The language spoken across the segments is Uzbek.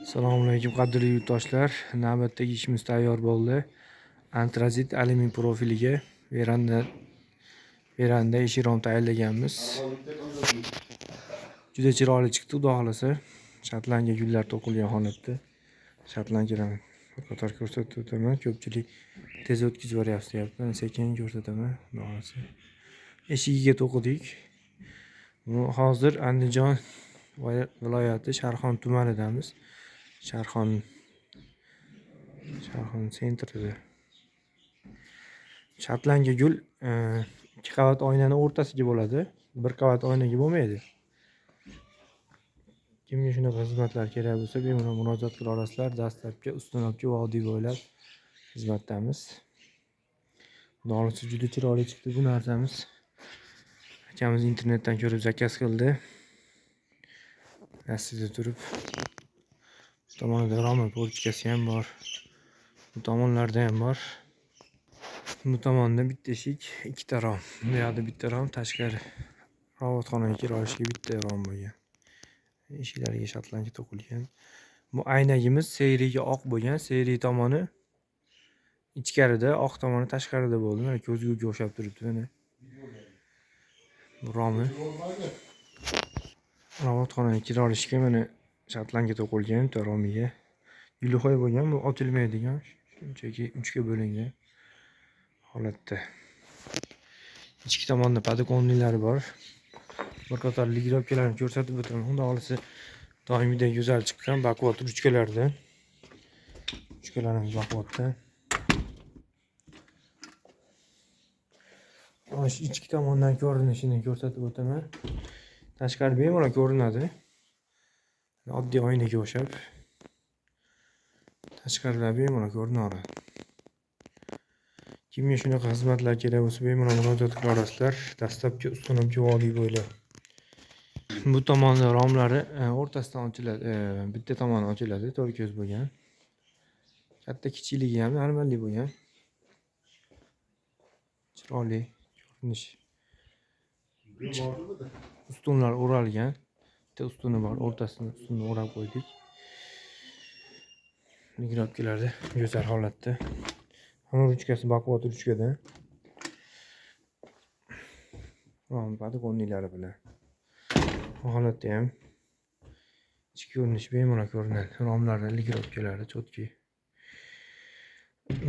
Assalomu alaykum qadrli yurtdoshlar. Navbatdagi ishimiz tayyor bo'ldi. Antrazit alyumin profiliga veranda eshik rom tayyorlaganmiz. Juda chiroyli chiqdi, xudo xolasa. Shartlangan gullar to'qilgan holatda. Shartlangan bir qator ko'rsatib o'taman. Ko'pchilik tez o'tkazib yuboryapti deyapti. Sekin ko'rsataman, xudo xolasa. Eshigiga to'qidik. Bu hozir Andijon viloyati Sharxon tumanidamiz. Sharxon sentrida. Shartlangan gul 2 qavat oynani o'rtasiga bo'ladi. 1 qavat oynaga bo'lmaydi. Kimga shunaqa xizmatlar kerak bo'lsa, bemalol murojaat qila olasizlar. Dastlabki, ustunobki vodiy bo'ylab xizmatdamiz. Xudo xolasa juda chiroyli chiqdi bu narsamiz. Akamiz internetdan ko'rib zakaz qildi. Rastida turib. Bu tomonda rama pochkasi ham bor. Bu tomonlarda ham bor. Bu tomonda bitta eshik, ikkita rom. Bu yoqda bitta rom, tashqari robotxonaga kira olishga bitta rom bo'lgan. Eshiklarga shartlangan to'qilgan. Bu aynagimiz seriyaga oq bo'lgan. Seriya tomoni ichkarida, oq tomoni tashqarida bo'ldi. Mana ko'zguga o'xshab turibdi mana. Bu romi. Robotxonaga kira olishga mana shartlangan to'qilgan bitta romiga. Gulxo'y bo'lgan, bu otilmaydigan, shunchaki 3 ga bo'lingan holatda. Ichki tomonda podokonnilari bor. Bir qator ligirovkalarni ko'rsatib o'taman. Xudo xolasa doimgidek go'zal chiqqan baquvvat ruchkalardan. Ruchkalarimiz baquvvatda. Mana shu ichki tomondan ko'rinishini ko'rsatib o'taman. Tashqari bemalol ko'rinadi. Oddiy oynaga o'xshab. Tashqaridan bemalol ko'rinaveradi. Kimga shunaqa xizmatlar kerak bo'lsa, bemalol murojaat qila olasizlar. Dastlabki ustunobki vodiy bo'ylab. Bu tomonda romlari o'rtasidan ochiladi, bitta tomoni ochiladi, to'rt ko'z bo'lgan. Katta kichikligi ham normalniy bo'lgan. Chiroyli ko'rinish. Ustunlar o'ralgan. Bitta ustuni bor, o'rtasini ustuni o'rab qo'ydik. Ligirovkalarda go'zal holatda. Hamma ruchkasi baquvvat ruchkadan. Rom podokonnilari bilan. Bu holatda ham ichki ko'rinish bemalol ko'rinadi. Romlari, ligirovkalari chotki.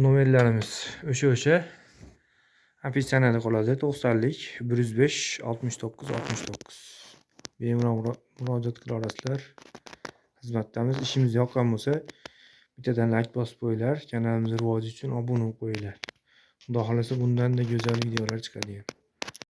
Nomerlarimiz o'sha. Opisiyanada qoladi. 90lik 105 69 69. Bemalol murojaat qila olasizlar. Xizmatdamiz. Ishimiz yoqqan bo'lsa, bittadan like bosib qo'yinglar. Kanalimizning rivoji uchun obuna bo'lib qo'yinglar. Xudo xolasa bundan-da go'zal videolar chiqadi.